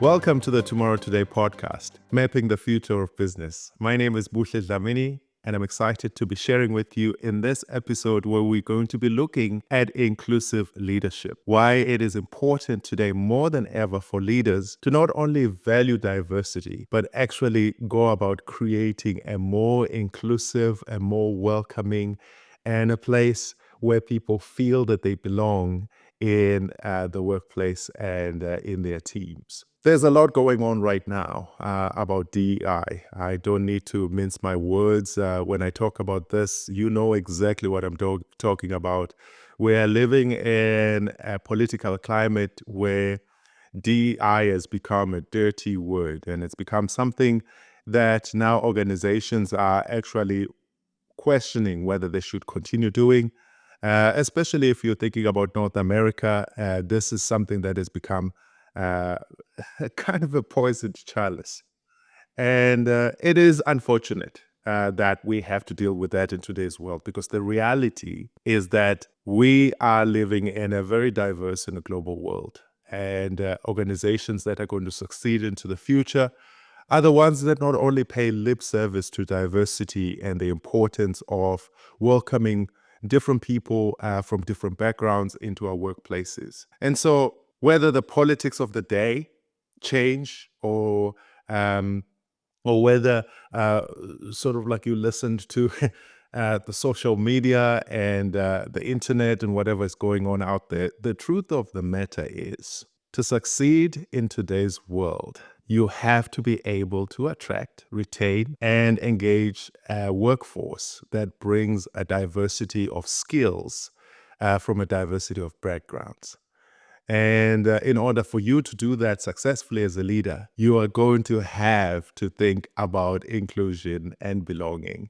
Welcome to the Tomorrow Today podcast, Mapping the Future of Business. My name is Buhle Dlamini, and I'm excited to be sharing with you in this episode where we're going to be looking at inclusive leadership. Why it is important today more than ever for leaders to not only value diversity, but actually go about creating a more inclusive, a more welcoming, and a place where people feel that they belong in the workplace and in their teams. There's a lot going on right now about DEI. I don't need to mince my words. When I talk about this, you know exactly what I'm talking about. We're living in a political climate where DEI has become a dirty word, and it's become something that now organizations are actually questioning whether they should continue doing. Especially if you're thinking about North America, this is something that has become uh, kind of a poisoned chalice. And it is unfortunate that we have to deal with that in today's world, because the reality is that we are living in a very diverse and a global world. And organizations that are going to succeed into the future are the ones that not only pay lip service to diversity and the importance of welcoming different people from different backgrounds into our workplaces. And so, whether the politics of the day change or whether sort of like you listened to the social media and the internet and whatever is going on out there, the truth of the matter is, to succeed in today's world, you have to be able to attract, retain, and engage a workforce that brings a diversity of skills from a diversity of backgrounds. And in order for you to do that successfully as a leader, you are going to have to think about inclusion and belonging,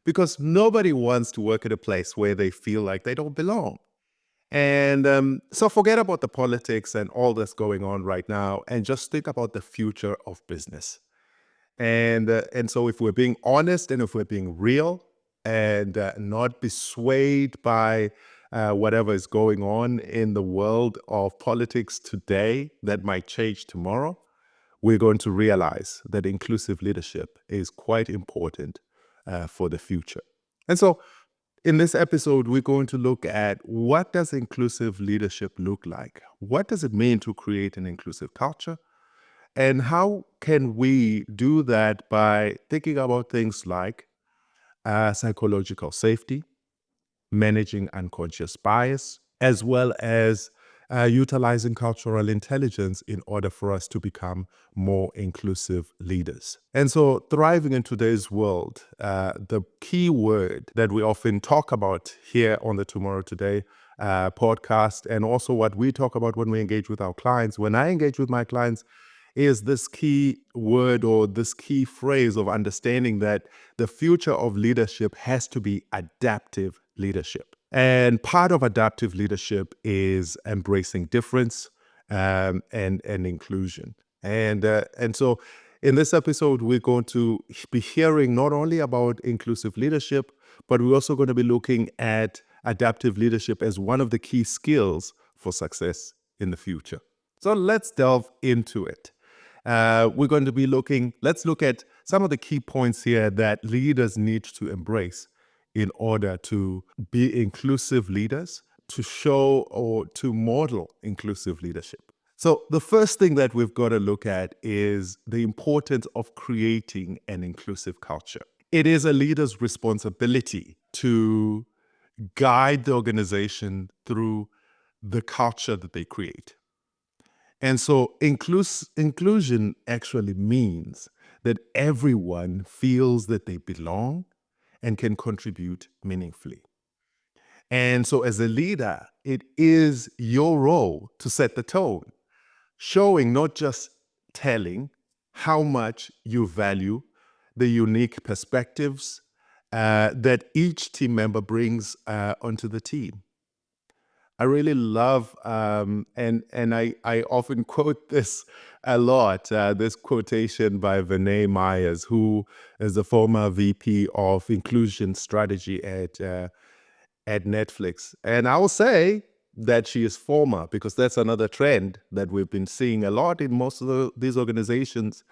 because nobody wants to work at a place where they feel like they don't belong. And so forget about the politics and all that's going on right now, and just think about the future of business. And so if we're being honest and if we're being real and not be swayed by whatever is going on in the world of politics today that might change tomorrow, we're going to realize that inclusive leadership is quite important for the future. And so in this episode, we're going to look at, what does inclusive leadership look like? What does it mean to create an inclusive culture? And how can we do that by thinking about things like psychological safety, managing unconscious bias, as well as utilizing cultural intelligence in order for us to become more inclusive leaders. And so, thriving in today's world, the key word that we often talk about here on the Tomorrow Today podcast, and also what we talk about when we engage with our clients, when I engage with my clients, is this key word or this key phrase of understanding that the future of leadership has to be adaptive leadership. And part of adaptive leadership is embracing difference and inclusion. And so in this episode, we're going to be hearing not only about inclusive leadership, but we're also going to be looking at adaptive leadership as one of the key skills for success in the future. So let's delve into it. We're going to be let's look at some of the key points here that leaders need to embrace in order to be inclusive leaders, to show or to model inclusive leadership. So the first thing that we've got to look at is the importance of creating an inclusive culture. It is a leader's responsibility to guide the organization through the culture that they create. And so inclusion actually means that everyone feels that they belong and can contribute meaningfully. And so as a leader, it is your role to set the tone, showing, not just telling, how much you value the unique perspectives that each team member brings onto the team. I really love, and I often quote this a lot, this quotation by Vinay Myers, who is the former VP of Inclusion Strategy at Netflix. And I will say that she is former, because that's another trend that we've been seeing a lot in most of these organizations.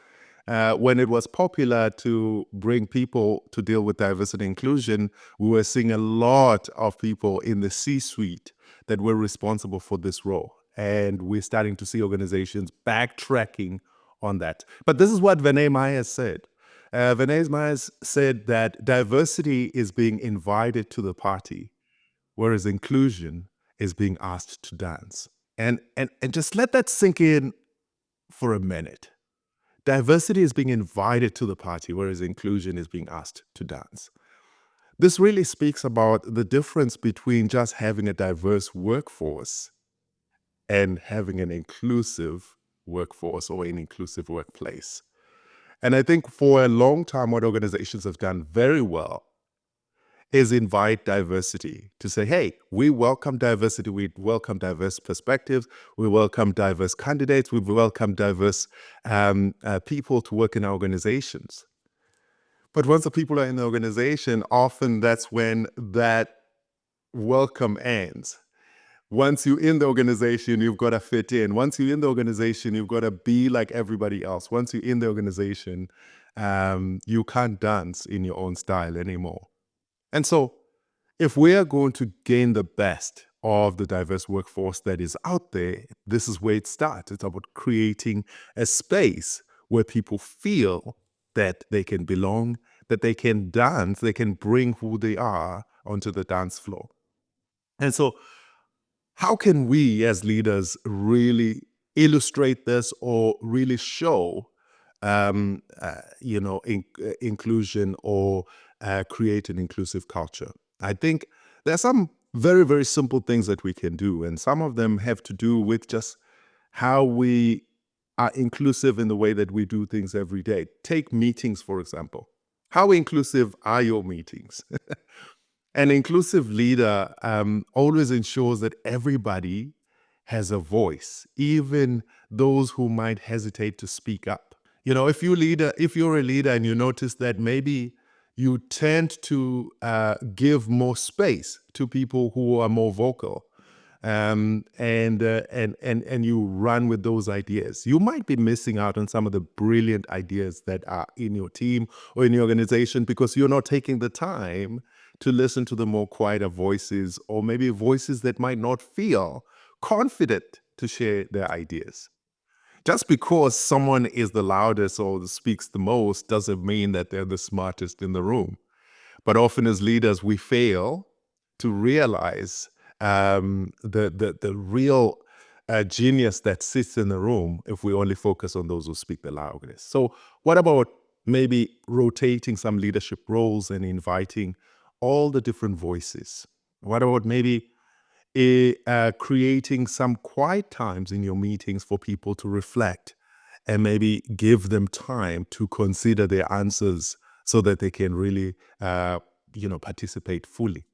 When it was popular to bring people to deal with diversity and inclusion, we were seeing a lot of people in the C-suite that were responsible for this role. And we're starting to see organizations backtracking on that. But this is what Vinay Myers said. Vinay Myers said that diversity is being invited to the party, whereas inclusion is being asked to dance. And just let that sink in for a minute. Diversity is being invited to the party, whereas inclusion is being asked to dance. This really speaks about the difference between just having a diverse workforce and having an inclusive workforce or an inclusive workplace. And I think for a long time, what organizations have done very well is invite diversity, to say, hey, we welcome diversity, we welcome diverse perspectives, we welcome diverse candidates, we welcome diverse people to work in our organizations. But once the people are in the organization, often that's when that welcome ends. Once you're in the organization, you've got to fit in. Once you're in the organization, you've got to be like everybody else. Once you're in the organization, you can't dance in your own style anymore. And so if we are going to gain the best of the diverse workforce that is out there, this is where it starts. It's about creating a space where people feel that they can belong, that they can dance, they can bring who they are onto the dance floor. And so how can we as leaders really illustrate this or really show inclusion or create an inclusive culture? I think there are some very, very simple things that we can do, and some of them have to do with just how we are inclusive in the way that we do things every day. Take meetings, for example. How inclusive are your meetings? An inclusive leader always ensures that everybody has a voice, even those who might hesitate to speak up. If you're a leader and you notice that maybe you tend to give more space to people who are more vocal, and you run with those ideas, you might be missing out on some of the brilliant ideas that are in your team or in your organization because you're not taking the time to listen to the more quieter voices, or maybe voices that might not feel confident to share their ideas. Just because someone is the loudest or speaks the most doesn't mean that they're the smartest in the room. But often as leaders, we fail to realize the real genius that sits in the room if we only focus on those who speak the loudest. So what about maybe rotating some leadership roles and inviting all the different voices? What about maybe creating some quiet times in your meetings for people to reflect and maybe give them time to consider their answers so that they can really participate fully?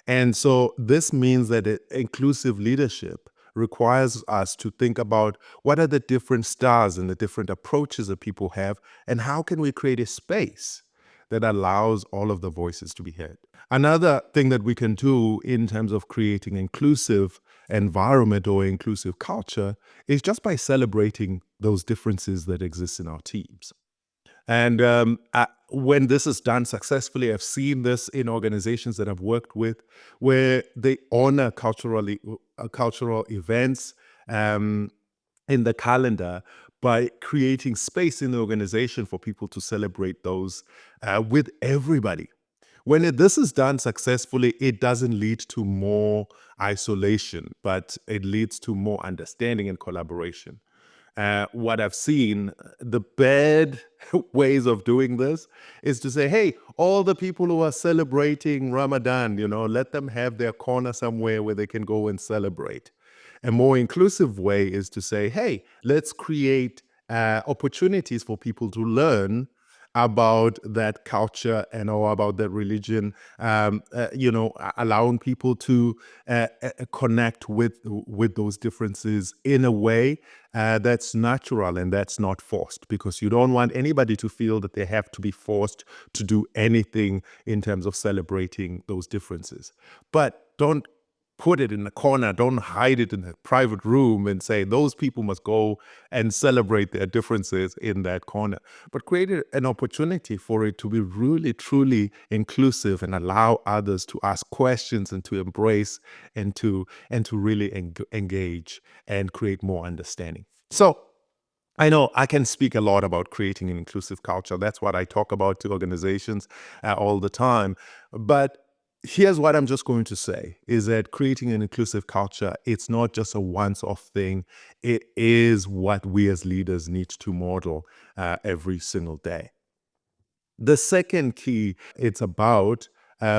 And so this means that inclusive leadership requires us to think about what are the different styles and the different approaches that people have, and how can we create a space that allows all of the voices to be heard. Another thing that we can do in terms of creating inclusive environment or inclusive culture is just by celebrating those differences that exist in our teams. And when this is done successfully, I've seen this in organizations that I've worked with, where they honor cultural events in the calendar by creating space in the organization for people to celebrate those with everybody. When this is done successfully, it doesn't lead to more isolation, but it leads to more understanding and collaboration. What I've seen, the bad ways of doing this is to say, hey, all the people who are celebrating Ramadan, let them have their corner somewhere where they can go and celebrate. A more inclusive way is to say, hey, let's create opportunities for people to learn about that culture and or about that religion, allowing people to connect with those differences in a way that's natural and that's not forced, because you don't want anybody to feel that they have to be forced to do anything in terms of celebrating those differences. But don't put it in the corner. Don't hide it in a private room and say those people must go and celebrate their differences in that corner. But create an opportunity for it to be really, truly inclusive and allow others to ask questions and to embrace and to really engage and create more understanding. So I know I can speak a lot about creating an inclusive culture. That's what I talk about to organizations all the time. But here's what I'm just going to say is that creating an inclusive culture, it's not just a once-off thing. It is what we as leaders need to model every single day. The second key, it's about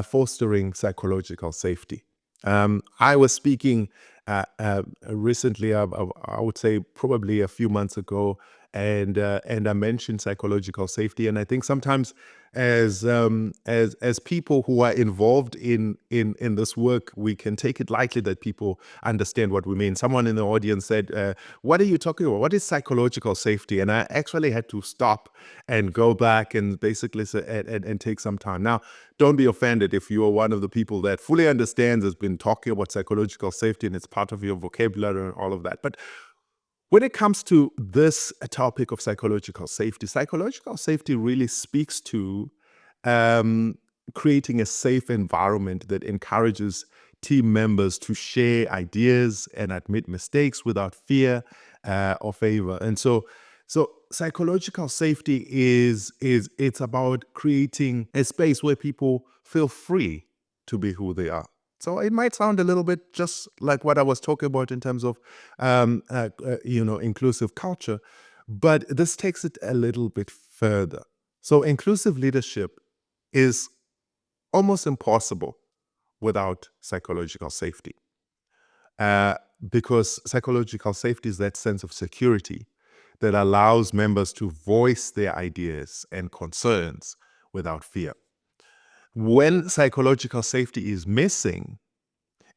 fostering psychological safety. I was speaking recently, I would say probably a few months ago, and I mentioned psychological safety. And I think sometimes, as people who are involved in this work, we can take it lightly that people understand what we mean. Someone in the audience said, "What are you talking about? What is psychological safety?" And I actually had to stop and go back and basically say, and take some time. Now, don't be offended if you are one of the people that fully understands, has been talking about psychological safety and it's part of your vocabulary and all of that. But when it comes to this topic of psychological safety really speaks to um, creating a safe environment that encourages team members to share ideas and admit mistakes without fear or favor. And so psychological safety is it's about creating a space where people feel free to be who they are. So it might sound a little bit just like what I was talking about in terms of, inclusive culture, but this takes it a little bit further. So inclusive leadership is almost impossible without psychological safety, uh, because psychological safety is that sense of security that allows members to voice their ideas and concerns without fear. When psychological safety is missing,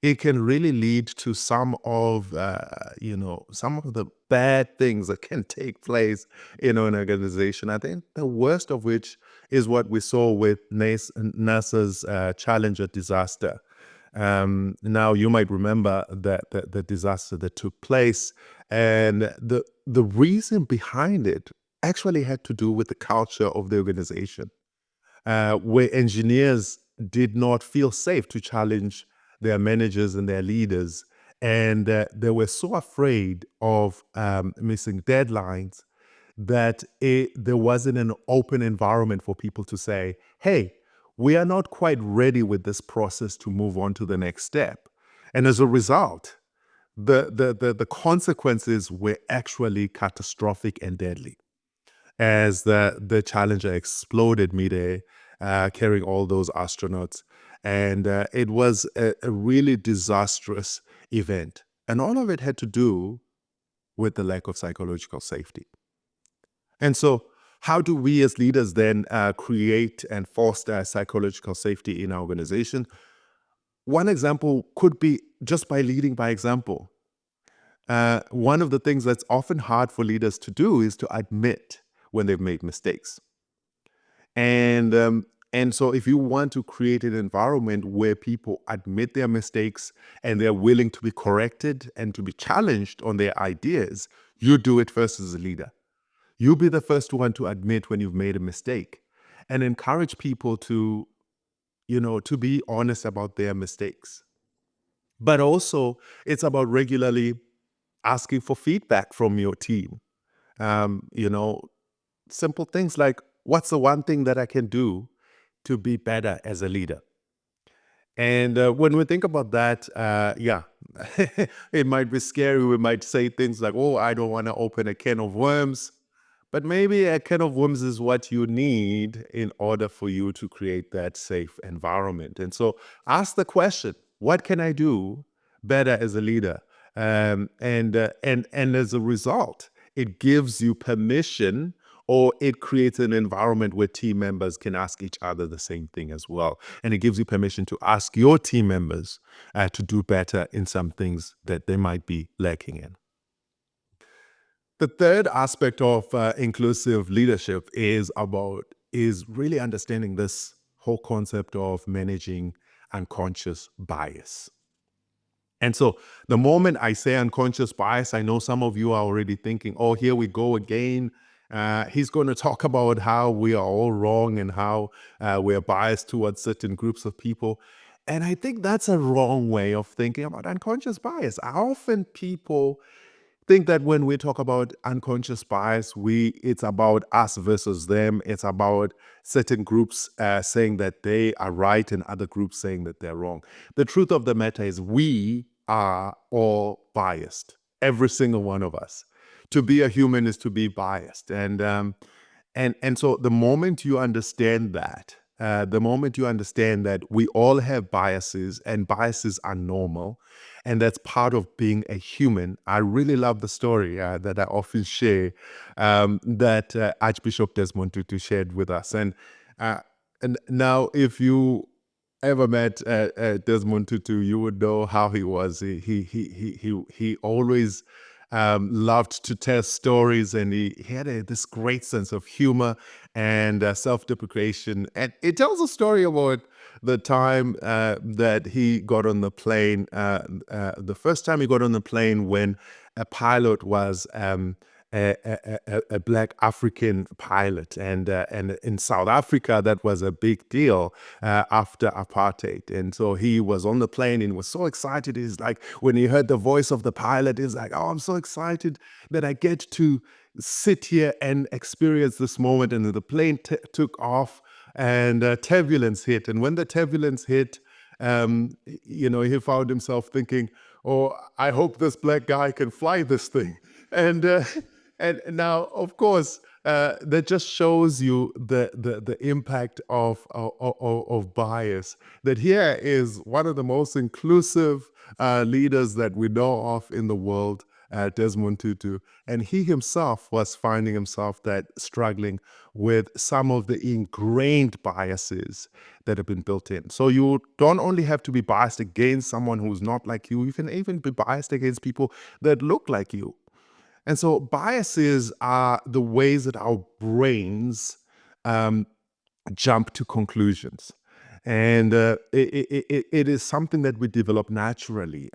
it can really lead to some of the bad things that can take place in an organization. I think the worst of which is what we saw with NASA's Challenger disaster. Now you might remember that the disaster that took place, and the reason behind it actually had to do with the culture of the organization, where engineers did not feel safe to challenge their managers and their leaders. And they were so afraid of missing deadlines that there wasn't an open environment for people to say, hey, we are not quite ready with this process to move on to the next step. And as a result, the consequences were actually catastrophic and deadly as the Challenger exploded midair, carrying all those astronauts. And it was a really disastrous event. And all of it had to do with the lack of psychological safety. And so, how do we as leaders then create and foster psychological safety in our organization? One example could be just by leading by example. One of the things that's often hard for leaders to do is to admit when they've made mistakes. And so if you want to create an environment where people admit their mistakes and they're willing to be corrected and to be challenged on their ideas, you do it first as a leader. You be the first one to admit when you've made a mistake and encourage people to be honest about their mistakes. But also, it's about regularly asking for feedback from your team. Um, you know, Simple things like, what's the one thing that I can do to be better as a leader? And when we think about that, yeah, it might be scary. We might say things like, oh, I don't want to open a can of worms. But maybe a can of worms is what you need in order for you to create that safe environment. And so ask the question, what can I do better as a leader? And as a result, it gives you permission, or it creates an environment where team members can ask each other the same thing as well. And it gives you permission to ask your team members to do better in some things that they might be lacking in. The third aspect of inclusive leadership is really understanding this whole concept of managing unconscious bias. And so the moment I say unconscious bias, I know some of you are already thinking, oh, here we go again. He's going to talk about how we are all wrong and how we're biased towards certain groups of people. And I think that's a wrong way of thinking about unconscious bias. Often people think that when we talk about unconscious bias, it's about us versus them. It's about certain groups saying that they are right and other groups saying that they're wrong. The truth of the matter is we are all biased, every single one of us. To be a human is to be biased, and so the moment you understand that, the moment you understand that we all have biases and biases are normal, and that's part of being a human. I really love the story that I often share, that Archbishop Desmond Tutu shared with us. Uh, and now, if you ever met Desmond Tutu, you would know how he was. He always loved to tell stories, and he had this great sense of humor and self-deprecation. And it tells a story about the time that he got on the plane, the first time he got on the plane when a pilot was a black African pilot, and in South Africa that was a big deal after apartheid. And so he was on the plane and was so excited. He's like, when he heard the voice of the pilot, he's like, "Oh, I'm so excited that I get to sit here and experience this moment." And the plane took off, and turbulence hit. And when the turbulence hit, he found himself thinking, "Oh, I hope this black guy can fly this thing." And and now, of course, that just shows you the impact of bias. That here is one of the most inclusive leaders that we know of in the world, Desmond Tutu, and he himself was finding himself that struggling with some of the ingrained biases that have been built in. So you don't only have to be biased against someone who's not like you can even be biased against people that look like you. And so biases are the ways that our brains um, jump to conclusions. And it is something that we develop naturally.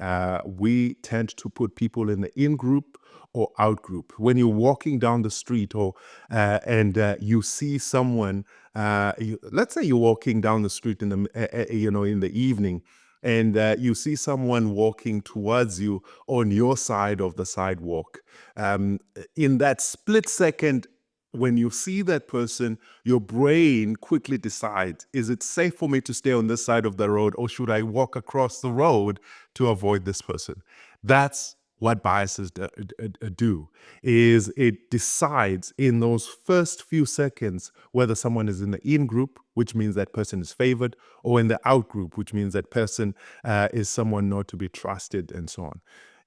We tend to put people in the in group or out group. When you're walking down the street, or and you see someone, let's say you're walking down the street in in the evening, and you see someone walking towards you on your side of the sidewalk. In that split second, when you see that person, your brain quickly decides, is it safe for me to stay on this side of the road, or should I walk across the road to avoid this person? That's what biases do, is it decides in those first few seconds whether someone is in the in group, which means that person is favored, or in the out group, which means that person is someone not to be trusted, and so on.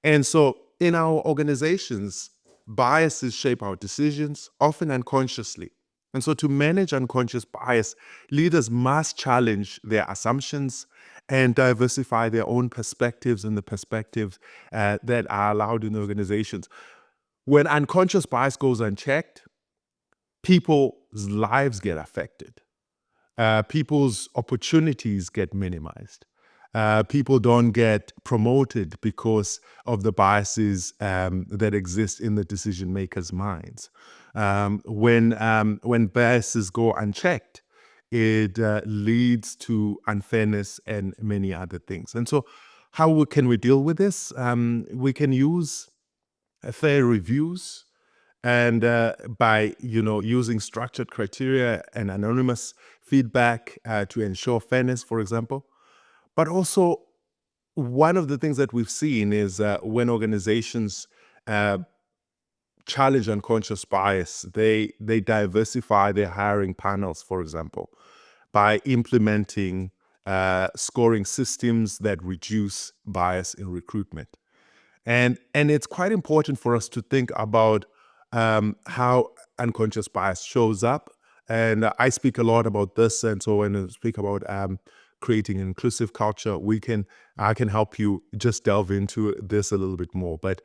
And so in our organizations, biases shape our decisions, often unconsciously. And so to manage unconscious bias, leaders must challenge their assumptions and diversify their own perspectives and the perspectives that are allowed in organizations. When unconscious bias goes unchecked, people's lives get affected. People's opportunities get minimized. People don't get promoted because of the biases that exist in the decision makers' minds. When biases go unchecked, it leads to unfairness and many other things. And so, how can we deal with this? We can use fair reviews, and by using structured criteria and anonymous feedback to ensure fairness, for example. But also, one of the things that we've seen is when organizations uh, challenge unconscious bias, they diversify their hiring panels, for example, by implementing scoring systems that reduce bias in recruitment. And it's quite important for us to think about how unconscious bias shows up. And I speak a lot about this. And so when I speak about creating an inclusive culture, I can help you just delve into this a little bit more. But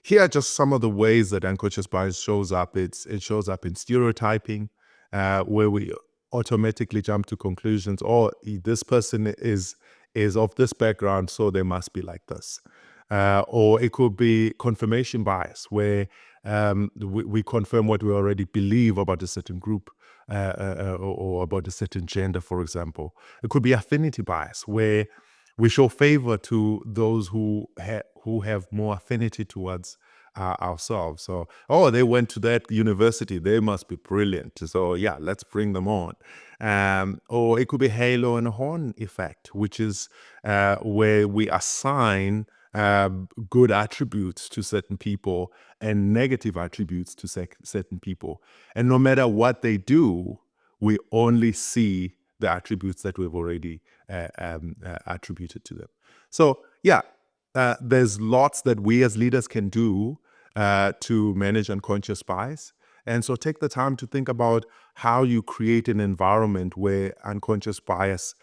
here are just some of the ways that unconscious bias shows up. It shows up in stereotyping, where we automatically jump to conclusions. Oh, this person is of this background, so they must be like this. Or it could be confirmation bias, where we confirm what we already believe about a certain group, or about a certain gender, for example. It could be affinity bias, where we show favor to those who have more affinity towards ourselves. So, oh, they went to that university, they must be brilliant. So yeah, let's bring them on. Or it could be halo and horn effect, which is where we assign good attributes to certain people and negative attributes to certain people. And no matter what they do, we only see the attributes that we've already attributed to them. So yeah, there's lots that we as leaders can do to manage unconscious bias. And so take the time to think about how you create an environment where unconscious bias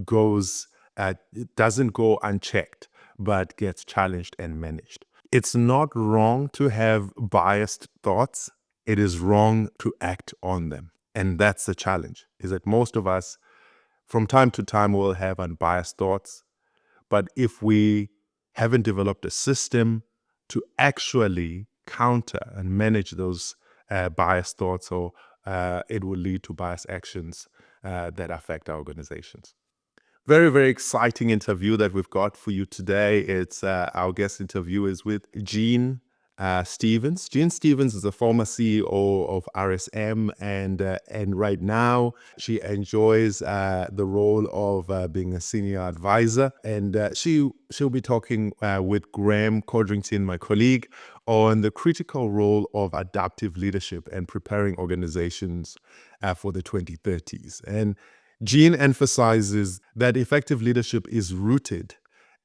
goes, it doesn't go unchecked, but gets challenged and managed. It's not wrong to have biased thoughts. It is wrong to act on them. And that's the challenge, is that most of us, from time to time, will have unbiased thoughts. But if we haven't developed a system to actually counter and manage those biased thoughts, or it will lead to biased actions that affect our organizations. Very, very exciting interview that we've got for you today. It's our guest interview is with Jean Stevens. Jean Stevens is a former CEO of RSM, and right now she enjoys the role of being a senior advisor. And she'll be talking with Graham Codrington, my colleague, on the critical role of adaptive leadership and preparing organizations for the 2030s. And Jean emphasizes that effective leadership is rooted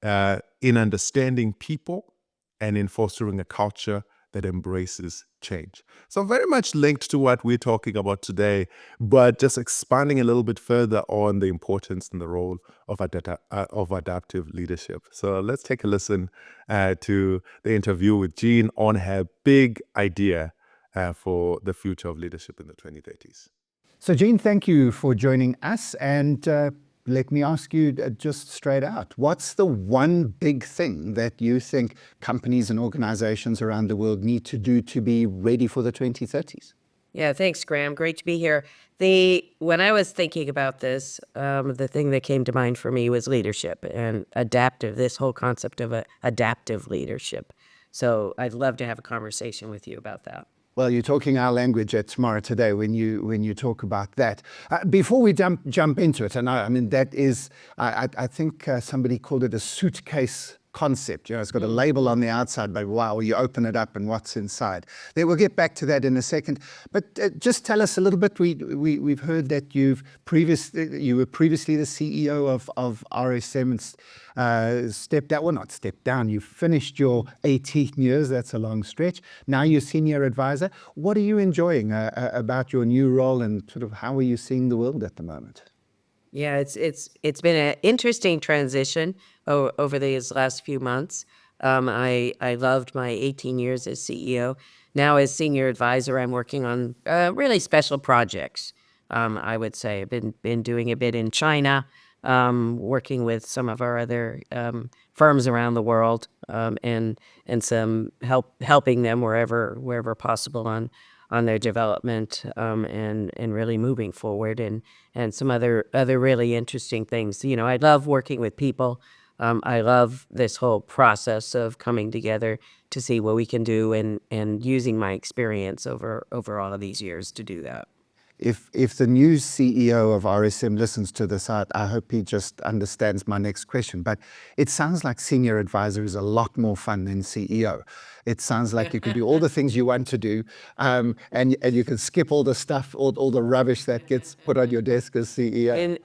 in understanding people and in fostering a culture that embraces change. So very much linked to what we're talking about today, but just expanding a little bit further on the importance and the role of adaptive leadership. So let's take a listen to the interview with Jean on her big idea for the future of leadership in the 2030s. So, Jean, thank you for joining us. And let me ask you just straight out, what's the one big thing that you think companies and organizations around the world need to do to be ready for the 2030s? Yeah, thanks, Graham. Great to be here. When I was thinking about this, the thing that came to mind for me was leadership and adaptive, this whole concept of adaptive leadership. So I'd love to have a conversation with you about that. Well, you're talking our language at TomorrowToday when you talk about that. Before we jump into it, and I mean that is, I think somebody called it a suitcase concept. You know, it's got a label on the outside, but wow, you open it up and what's inside. Then we'll get back to that in a second. But just tell us a little bit. We've heard that you were previously the CEO of RSM and stepped down. Well, not stepped down. You finished your 18 years. That's a long stretch. Now you're senior advisor. What are you enjoying about your new role, and sort of how are you seeing the world at the moment? Yeah, it's been an interesting transition over these last few months. I loved my 18 years as CEO. Now as senior advisor, I'm working on really special projects. I would say I've been doing a bit in China, working with some of our other firms around the world, and some helping them wherever possible on their development, and really moving forward, and some other really interesting things. You know, I love working with people. I love this whole process of coming together to see what we can do, and using my experience over all of these years to do that. If the new CEO of RSM listens to this, I hope he just understands my next question. But it sounds like senior advisor is a lot more fun than CEO. It sounds like you can do all the things you want to do, and you can skip all the stuff, all the rubbish that gets put on your desk as CEO.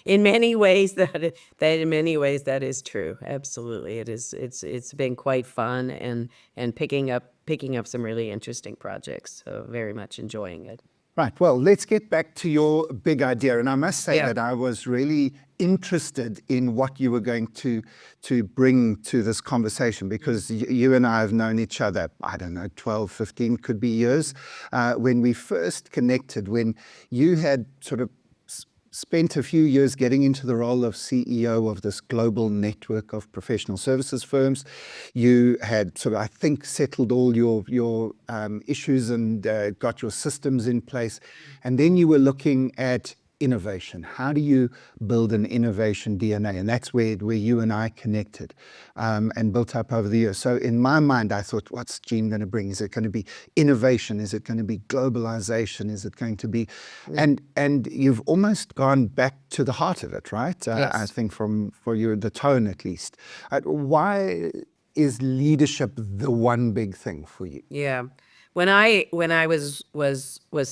In many ways, that is true. Absolutely, it is. It's been quite fun, and picking up some really interesting projects. So very much enjoying it. Right. Well, let's get back to your big idea. And I must say that I was really interested in what you were going to bring to this conversation, because you and I have known each other, I don't know, 12, 15, could be years. When we first connected, when you had sort of spent a few years getting into the role of CEO of this global network of professional services firms. You had sort of, I think, settled all your issues and got your systems in place. And then you were looking at innovation. How do you build an innovation DNA? And that's where you and I connected and built up over the years. So in my mind, I thought, what's Gene going to bring? Is it going to be innovation? Is it going to be globalization? Is it going to be... And you've almost gone back to the heart of it, right? I Yes. think for you, the tone at least. Why is leadership the one big thing for you? Yeah. When I was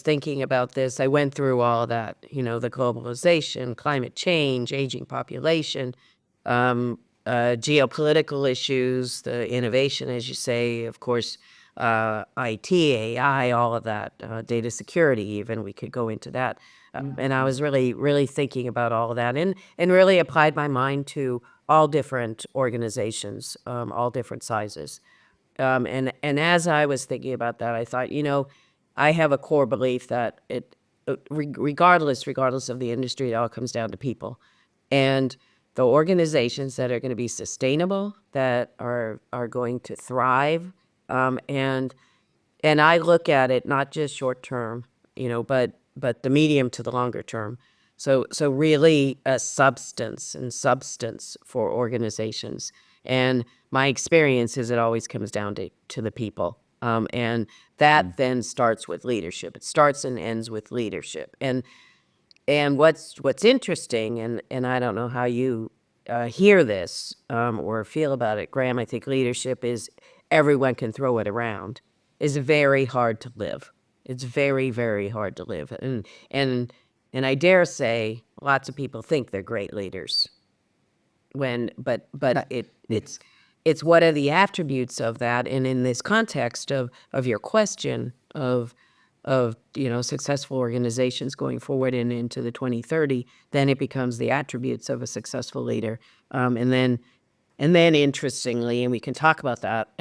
thinking about this, I went through all that, the globalization, climate change, aging population, geopolitical issues, the innovation, as you say, of course, IT, AI, all of that, data security, even we could go into that. And I was really, really thinking about all of that and really applied my mind to all different organizations, all different sizes. And as I was thinking about that, I thought, I have a core belief that regardless of the industry, it all comes down to people, and the organizations that are going to be sustainable, that are going to thrive, and I look at it not just short term, but the medium to the longer term. So really a substance for organizations. And my experience is it always comes down to the people. And that then starts with leadership. It starts and ends with leadership. And what's interesting, and I don't know how you hear this or feel about it, Graham. I think leadership is everyone can throw it around. Is very hard to live. It's very, very hard to live, and I dare say lots of people think they're great leaders. But it's what are the attributes of that, and in this context of your question of successful organizations going forward and into the 2030, then it becomes the attributes of a successful leader, and then interestingly, and we can talk about that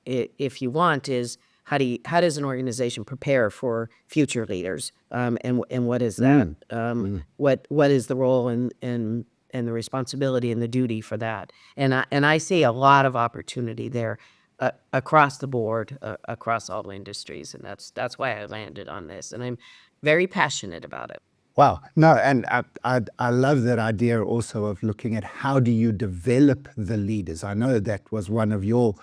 if you want, is how does an organization prepare for future leaders, and what is that? What is the role and the responsibility and the duty for that? And I see a lot of opportunity there across the board, across all industries, and that's why I landed on this, and I'm very passionate about it. Wow. No, and I love that idea also of looking at how do you develop the leaders. I know that was one of your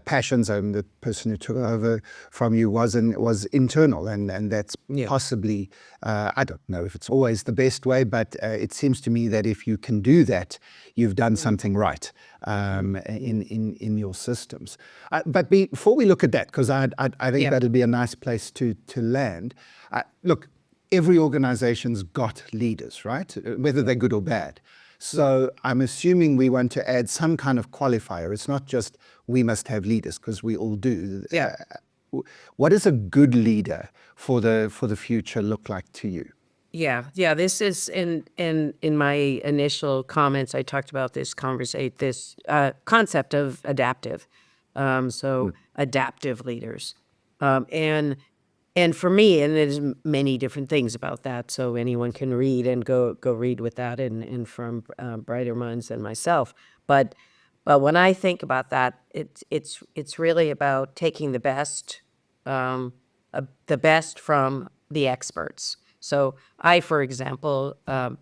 passions, and the person who took over from you was internal, and that's possibly, I don't know if it's always the best way, but it seems to me that if you can do that, you've done something right in your systems. But before we look at that, because I think that'll be a nice place to land. Look, every organization's got leaders, right? Whether they're good or bad. So I'm assuming we want to add some kind of qualifier. It's not just we must have leaders, because we all do. Yeah. What does a good leader for the future look like to you? Yeah. This is in my initial comments. I talked about this concept of adaptive. Adaptive leaders, and for me, and there's many different things about that. So anyone can read and go read with that, and from brighter minds than myself. But when I think about that, it's really about taking the best from the experts. So for example,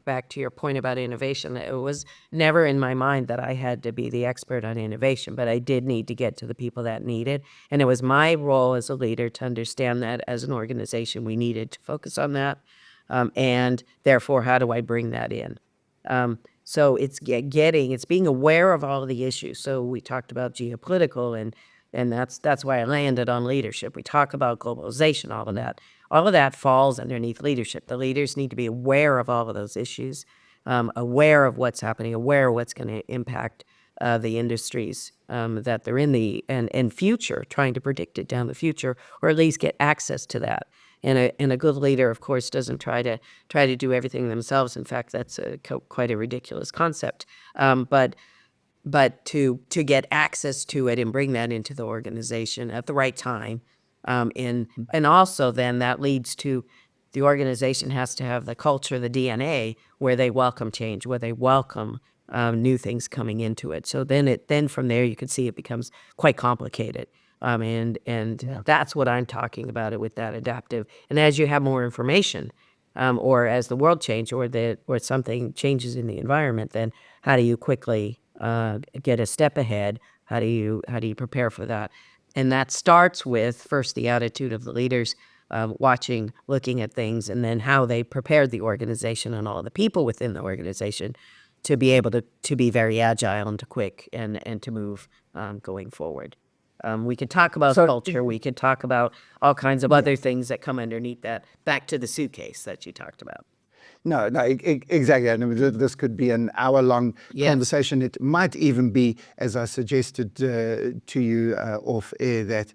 back to your point about innovation, it was never in my mind that I had to be the expert on innovation, but I did need to get to the people that need it. And it was my role as a leader to understand that as an organization, we needed to focus on that. And therefore, how do I bring that in? So it's it's being aware of all of the issues. So we talked about geopolitical, and that's why I landed on leadership. We talk about globalization, all of that. All of that falls underneath leadership. The leaders need to be aware of all of those issues, aware of what's happening, aware of what's going to impact the industries that they're in and future, trying to predict it down the future, or at least get access to that. And a good leader, of course, doesn't try to do everything themselves. In fact, that's quite a ridiculous concept. But to get access to it and bring that into the organization at the right time, and also then that leads to the organization has to have the culture, the DNA, where they welcome change, where they welcome new things coming into it. So then from there you can see it becomes quite complicated. And that's what I'm talking about it with that adaptive. And as you have more information, or as the world changes, or something changes in the environment, then how do you quickly get a step ahead? How do you prepare for that? And that starts with first the attitude of the leaders, watching, looking at things, and then how they prepared the organization and all the people within the organization to be able to be very agile and to quick and to move going forward. We could talk about So culture. We could talk about all kinds of other things that come underneath that. Back to the suitcase that you talked about. no, no, exactly. I mean, this could be an hour-long Yes. conversation. It might even be, as I suggested to you off air, that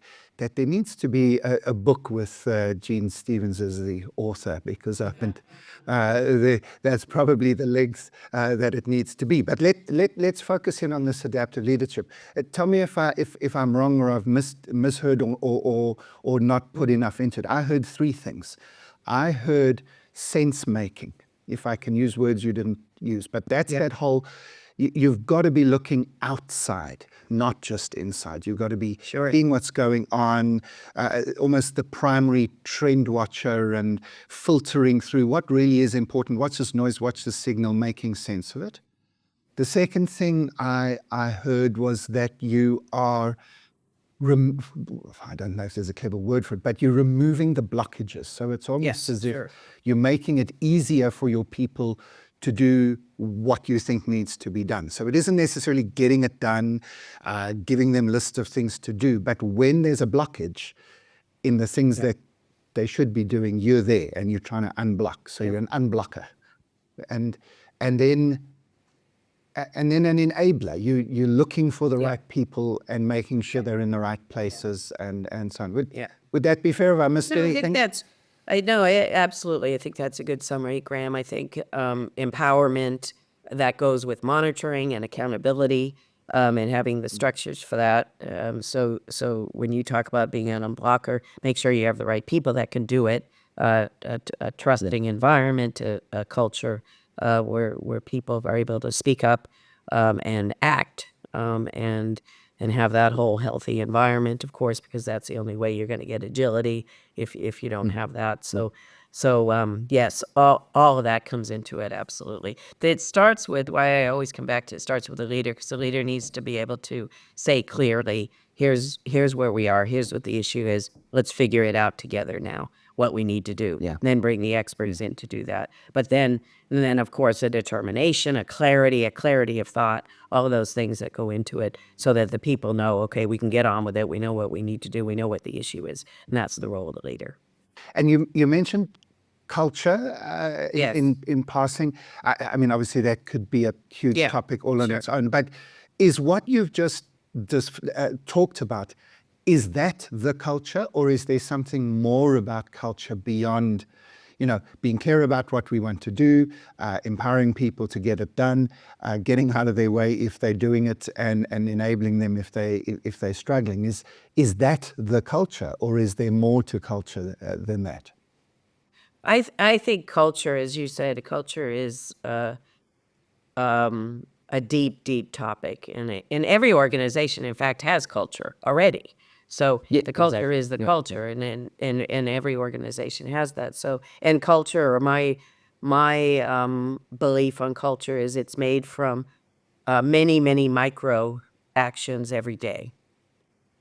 there needs to be a book with Gene Stevens as the author, because I think that's probably the legs that it needs to be. But let's focus in on this adaptive leadership. Tell me if I'm wrong, or I've misheard, or not put enough into it. I heard three things. I heard sense making, if I can use words you didn't use, but that's that whole, you've got to be looking outside, not just inside. You've got to be seeing what's going on, almost the primary trend watcher, and filtering through what really is important, what's this noise, what's the signal, making sense of it. The second thing I heard was that you are I don't know if there's a clever word for it, but you're removing the blockages. So it's almost as if you're making it easier for your people to do what you think needs to be done. So it isn't necessarily getting it done, giving them lists of things to do, but when there's a blockage in the things that they should be doing, you're there and you're trying to unblock. So you're an unblocker. And then an enabler. You're looking for the right people and making sure they're in the right places, and so on. Would that be fair? If I missed anything? Absolutely. I think that's a good summary, Graham. I think empowerment, that goes with monitoring and accountability, and having the structures for that. So when you talk about being an unblocker, make sure you have the right people that can do it. A trusting environment, a culture where people are able to speak up and act, and have that whole healthy environment, of course, because that's the only way you're going to get agility if you don't have that. So yes, all of that comes into it, absolutely. It starts with, why I always come back to, it starts with the leader, because the leader needs to be able to say clearly, here's where we are, here's what the issue is, let's figure it out together now, what we need to do. Then bring the experts in to do that. But then of course a determination, a clarity of thought, all of those things that go into it, so that the people know, okay, we can get on with it, we know what we need to do, we know what the issue is, and that's the role of the leader. And you mentioned culture Yes. in passing. I mean, obviously that could be a huge topic all on its own. But is what you've just talked about, is that the culture, or is there something more about culture beyond, being clear about what we want to do, empowering people to get it done, getting out of their way if they're doing it, and enabling them if they're struggling? Is that the culture, or is there more to culture than that? I think culture, as you said, culture is a deep topic, and every organization, in fact, has culture already. So the culture is the culture, and every organization has that. So, and culture, or my belief on culture is it's made from many micro actions every day,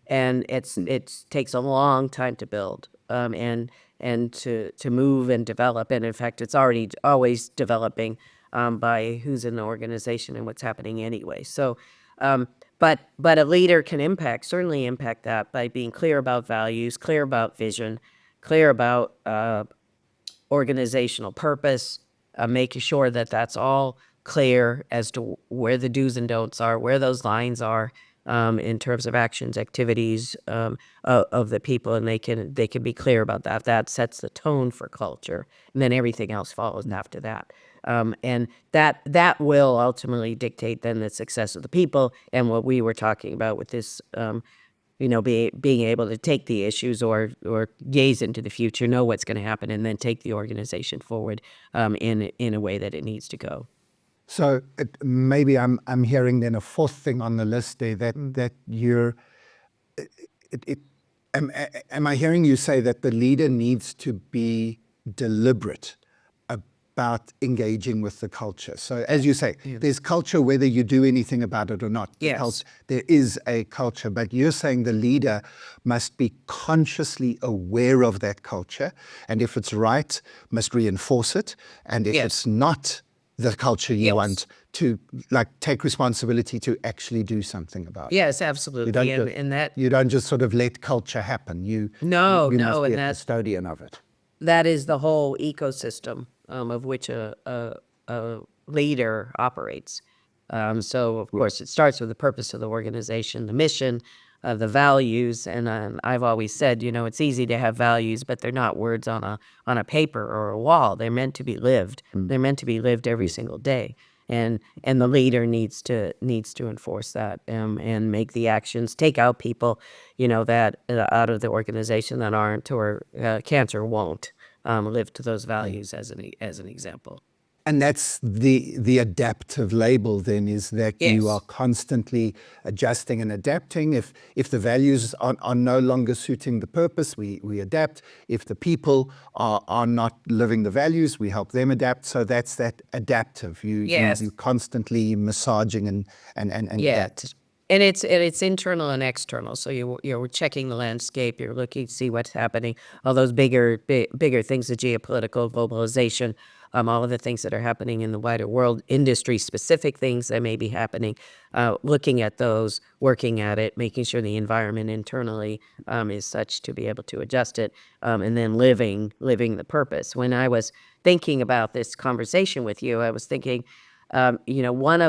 and it takes a long time to build, and to move and develop. And in fact, it's already always developing by who's in the organization and what's happening anyway. So, but a leader can certainly impact that by being clear about values, clear about vision, clear about organizational purpose, making sure that that's all clear as to where the do's and don'ts are, where those lines are, in terms of actions, activities, of the people, and they can be clear about that. That sets the tone for culture, and then everything else follows after that. And that will ultimately dictate then the success of the people, and what we were talking about with this being able to take the issues or gaze into the future, know what's going to happen, and then take the organization forward in a way that it needs to go. So maybe I'm hearing then a fourth thing on the list there that you're. Am I hearing you say that the leader needs to be deliberate about engaging with the culture? So as you say, there's culture whether you do anything about it or not. Yes. There is a culture, but you're saying the leader must be consciously aware of that culture, and if it's right, must reinforce it, and if Yes. it's not the culture you Yes. want, to take responsibility to actually do something about it. Yes, absolutely. And that You don't just sort of let culture happen. You no, must be and a that custodian of it. that is the whole ecosystem of which a leader operates. So, of course, it starts with the purpose of the organization, the mission, the values, and I've always said, it's easy to have values, but they're not words on a paper or a wall. They're meant to be lived. They're meant to be lived every single day, and the leader needs to enforce that and make the actions, take out people, that out of the organization that aren't or can't or won't live to those values as an example. And that's the adaptive label then, is that you are Yes. constantly adjusting and adapting. If the values are no longer suiting the purpose, we adapt. If the people are not living the values, we help them adapt. So that's that adaptive. Yes. You constantly massaging and Yeah. that. And it's internal and external. So you're checking the landscape. You're looking to see what's happening. All those bigger things, the geopolitical globalization, all of the things that are happening in the wider world, industry specific things that may be happening. Looking at those, working at it, making sure the environment internally is such to be able to adjust it, and then living the purpose. When I was thinking about this conversation with you, I was thinking. One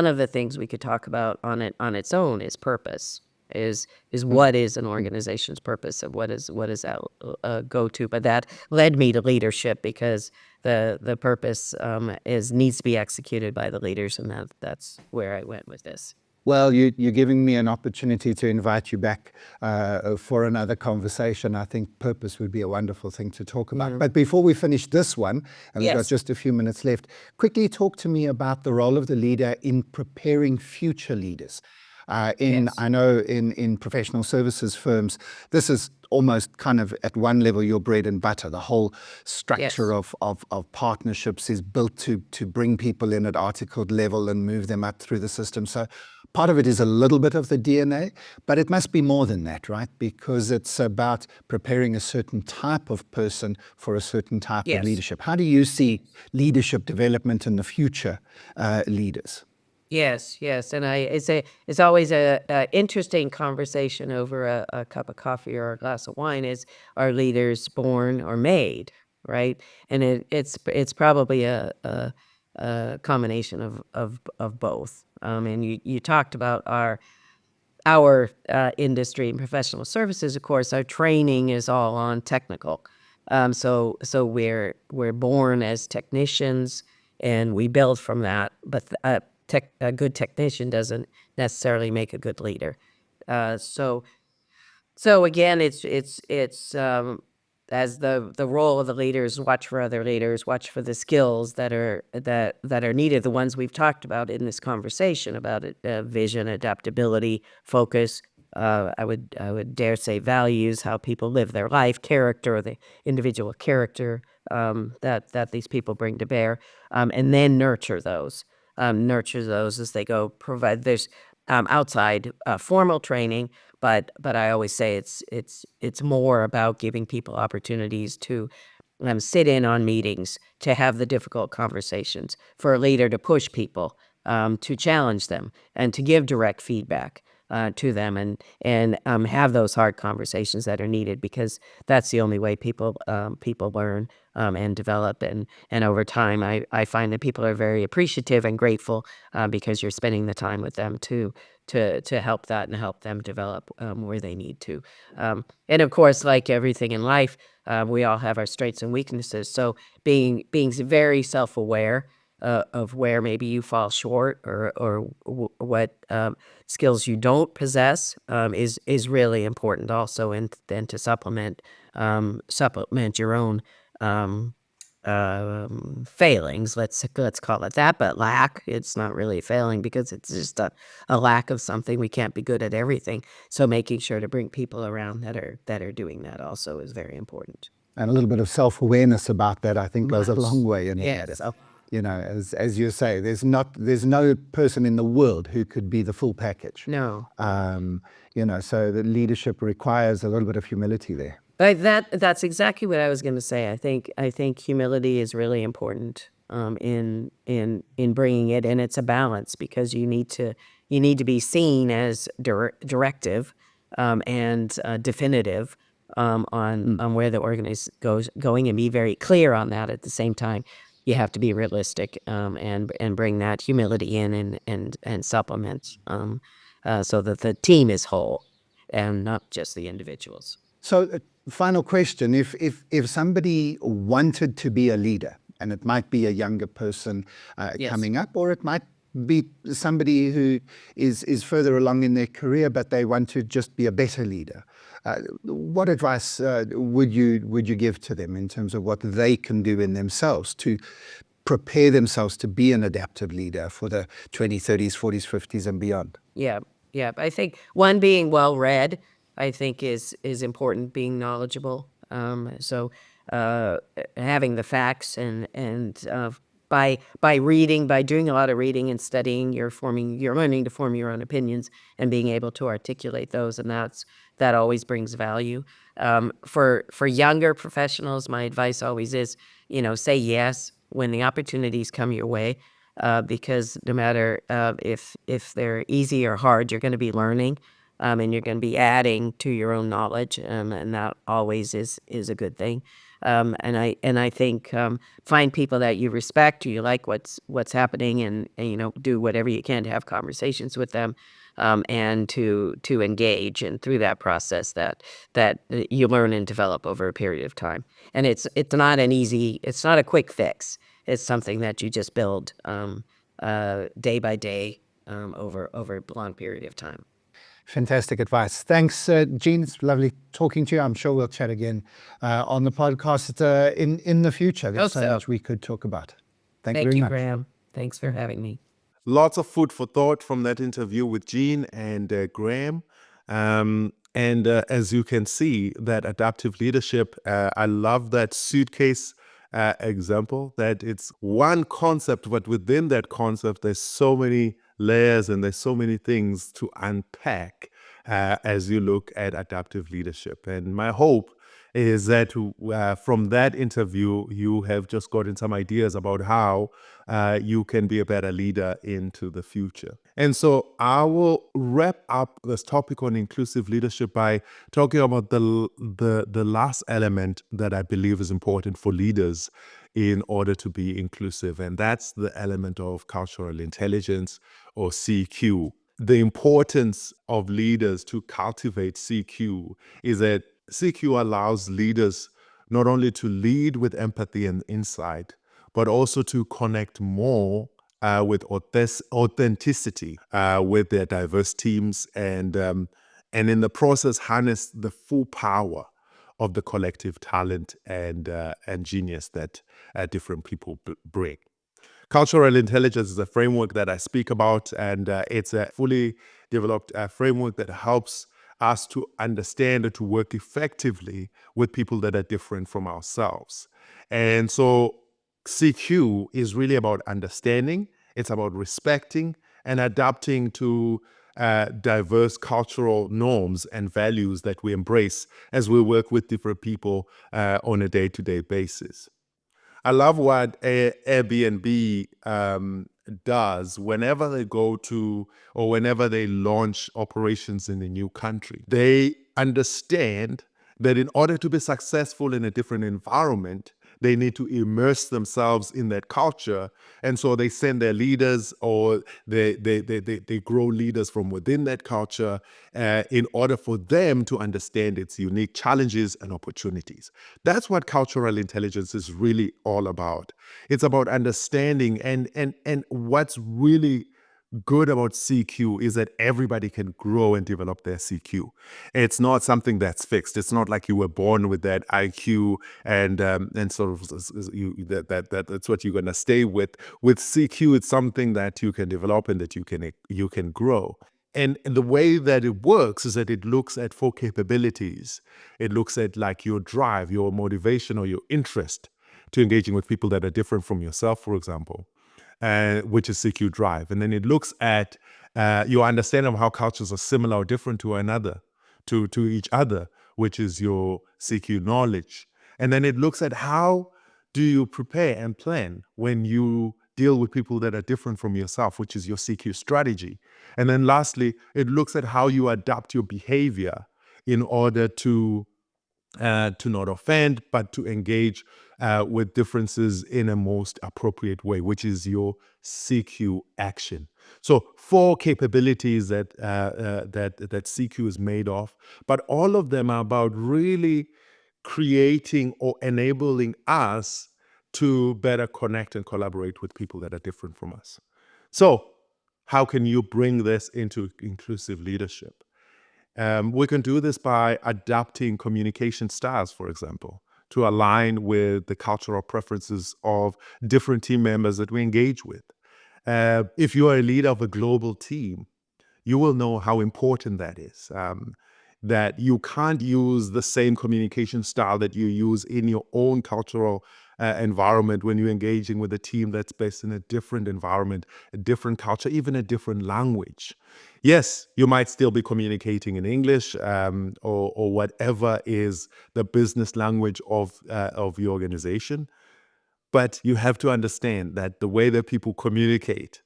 of the things we could talk about on its own is purpose. Is what is an organization's purpose, and what is that go to? But that led me to leadership, because the purpose needs to be executed by the leaders, and that's where I went with this. Well, you're giving me an opportunity to invite you back for another conversation. I think purpose would be a wonderful thing to talk about. But before we finish this one, and we've got Yes. just a few minutes left, quickly talk to me about the role of the leader in preparing future leaders. Yes. I know in professional services firms, this is almost kind of at one level your bread and butter. The whole structure Yes. of partnerships is built to bring people in at articled level and move them up through the system. So part of it is a little bit of the DNA, but it must be more than that, right? Because it's about preparing a certain type of person for a certain type of Yes. leadership. How do you see leadership development in the future leaders? Yes, and it's always a interesting conversation over a cup of coffee or a glass of wine. Is, are leaders born or made, right? And it's probably a combination of both. And you talked about our industry and professional services. Of course, our training is all on technical. So we're born as technicians, and we build from that. But a good technician doesn't necessarily make a good leader. So again, it's as the role of the leaders, watch for other leaders, watch for the skills that are needed, the ones we've talked about in this conversation about it, vision, adaptability, focus. I would dare say values, how people live their life, character, the individual character that these people bring to bear, and then nurture those. Nurture those as they go. Provide there's outside formal training, but I always say it's more about giving people opportunities to sit in on meetings, to have the difficult conversations, for a leader to push people, to challenge them, and to give direct feedback to them, and have those hard conversations that are needed, because that's the only way people learn and develop, and over time I find that people are very appreciative and grateful because you're spending the time with them to help that and help them develop where they need to. And of course, like everything in life, we all have our strengths and weaknesses. So being very self-aware of where maybe you fall short, or what skills you don't possess, is really important also, and then to supplement your own failings, let's call it that, but lack. It's not really a failing, because it's just a lack of something. We can't be good at everything, so making sure to bring people around that are doing that also is very important. And a little bit of self-awareness about that, I think, goes a long way in Yeah, it. so You know, as you say, there's no person in the world who could be the full package. no. You know, so the leadership requires a little bit of humility there. But that's exactly what I was going to say. I think humility is really important, in bringing it, and it's a balance, because you need to be seen as directive, and definitive, on where the organization goes going, and be very clear on that. At the same time, you have to be realistic, and bring that humility in, and supplement, so that the team is whole and not just the individuals. So, final question: if somebody wanted to be a leader, and it might be a younger person Yes. coming up, or it might be somebody who is further along in their career, but they want to just be a better leader, what advice would you give to them in terms of what they can do in themselves to prepare themselves to be an adaptive leader for the 20s, 30s, 40s, 50s, and beyond? Yeah, yeah. I think one, being well read, I think is important. Being knowledgeable. So having the facts, and by reading, by doing a lot of reading and studying, you're learning to form your own opinions, and being able to articulate those, and that always brings value. For younger professionals, my advice always is, say yes when the opportunities come your way, because no matter if they're easy or hard, you're going to be learning, and you're going to be adding to your own knowledge, and that always is a good thing. And I think, find people that you respect, you like what's happening, and do whatever you can to have conversations with them, and to engage, and through that process that you learn and develop over a period of time. And it's not a quick fix. It's something that you just build, day by day, over a long period of time. Fantastic advice. Thanks, Jean. It's lovely talking to you. I'm sure we'll chat again on the podcast in the future. There's so much we could talk about. Thank you Thank very you, much. Graham. Thanks for having me. Lots of food for thought from that interview with Jean and Graham. And as you can see, that adaptive leadership, I love that suitcase example, that it's one concept, but within that concept, there's so many layers and there's so many things to unpack as you look at adaptive leadership. And my hope is that from that interview, you have just gotten some ideas about how you can be a better leader into the future. And so I will wrap up this topic on inclusive leadership by talking about the last element that I believe is important for leaders in order to be inclusive, and that's the element of cultural intelligence, or CQ. The importance of leaders to cultivate CQ is that CQ allows leaders not only to lead with empathy and insight, but also to connect more with authenticity with their diverse teams, and in the process harness the full power of the collective talent and genius that different people bring. Cultural intelligence is a framework that I speak about, and it's a fully developed framework that helps us to understand and to work effectively with people that are different from ourselves. And so CQ is really about understanding, it's about respecting and adapting to diverse cultural norms and values that we embrace as we work with different people on a day-to-day basis. I love what Airbnb does whenever they go to, or whenever they launch operations in a new country. They understand that in order to be successful in a different environment, They need to immerse themselves in that culture. And so they send their leaders, or they grow leaders from within that culture in order for them to understand its unique challenges and opportunities. That's what cultural intelligence is really all about. It's about understanding, and what's really good about CQ is that everybody can grow and develop their CQ. It's not something that's fixed. It's not like you were born with that IQ and sort of that's what you're gonna stay with. With CQ, it's something that you can develop and that you can grow. And the way that it works is that it looks at four capabilities. It looks at like your drive, your motivation, or your interest to engaging with people that are different from yourself, for example, which is CQ drive. And then it looks at your understanding of how cultures are similar or different to each other, which is your CQ knowledge. And then it looks at how do you prepare and plan when you deal with people that are different from yourself, which is your CQ strategy. And then lastly, it looks at how you adapt your behavior in order to not offend, but to engage with differences in a most appropriate way, which is your CQ action. So four capabilities that CQ is made of, but all of them are about really creating or enabling us to better connect and collaborate with people that are different from us. So how can you bring this into inclusive leadership? We can do this by adapting communication styles, for example, to align with the cultural preferences of different team members that we engage with. If you are a leader of a global team, you will know how important that is. That you can't use the same communication style that you use in your own cultural environment when you're engaging with a team that's based in a different environment, a different culture, even a different language. Yes, you might still be communicating in English or whatever is the business language of your organization, but you have to understand that the way that people communicate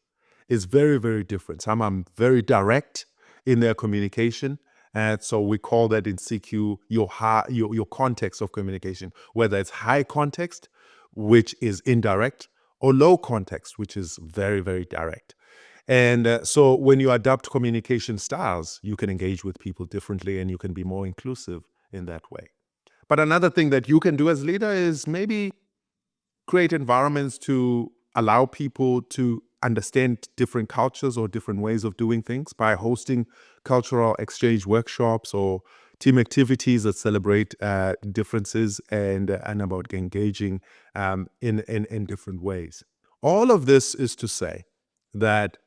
is very, very different. Some are very direct in their communication. And so we call that in CQ your context of communication, whether it's high context, which is indirect, or low context, which is very, very direct. And so when you adapt communication styles, you can engage with people differently and you can be more inclusive in that way. But another thing that you can do as leader is maybe create environments to allow people to understand different cultures or different ways of doing things by hosting cultural exchange workshops or team activities that celebrate differences and about engaging in different ways. All of this is to say that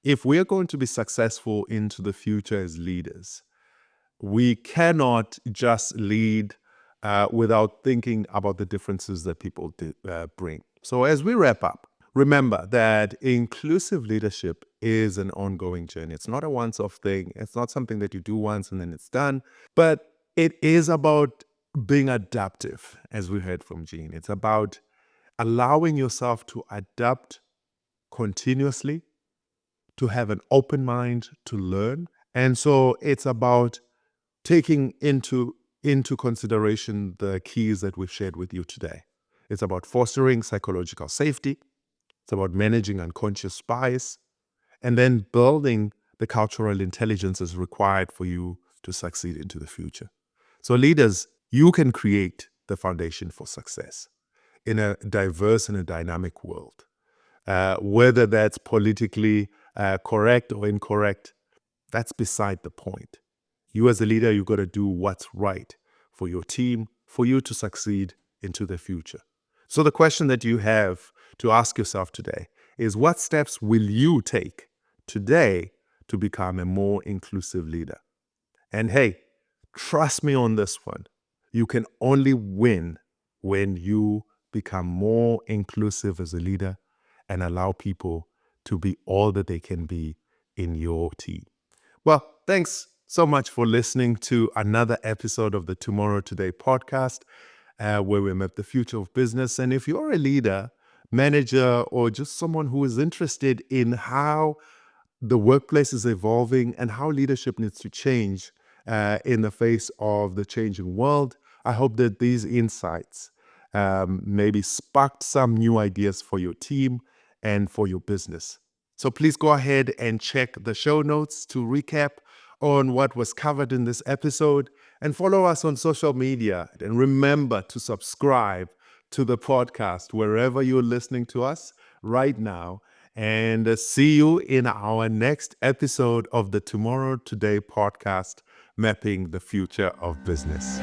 if we are going to be successful into the future as leaders, we cannot just lead without thinking about the differences that people bring. So as we wrap up, remember that inclusive leadership is an ongoing journey. It's not a once-off thing. It's not something that you do once and then it's done. But it is about being adaptive, as we heard from Jean. It's about allowing yourself to adapt continuously, to have an open mind, to learn. And so it's about taking into consideration the keys that we've shared with you today. It's about fostering psychological safety. It's about managing unconscious bias, and then building the cultural intelligences required for you to succeed into the future. So leaders, you can create the foundation for success in a diverse and a dynamic world. Whether that's politically correct or incorrect, that's beside the point. You as a leader, you got to do what's right for your team, for you to succeed into the future. So the question that you have to ask yourself today is, what steps will you take today to become a more inclusive leader? And hey, trust me on this one. You can only win when you become more inclusive as a leader and allow people to be all that they can be in your team. Well, thanks so much for listening to another episode of the Tomorrow Today podcast, where we map the future of business. And if you're a leader, manager, or just someone who is interested in how the workplace is evolving and how leadership needs to change in the face of the changing world, I hope that these insights maybe sparked some new ideas for your team and for your business. So please go ahead and check the show notes to recap on what was covered in this episode, and follow us on social media. And remember to subscribe to the podcast wherever you're listening to us right now. And see you in our next episode of the Tomorrow Today podcast, Mapping the Future of Business.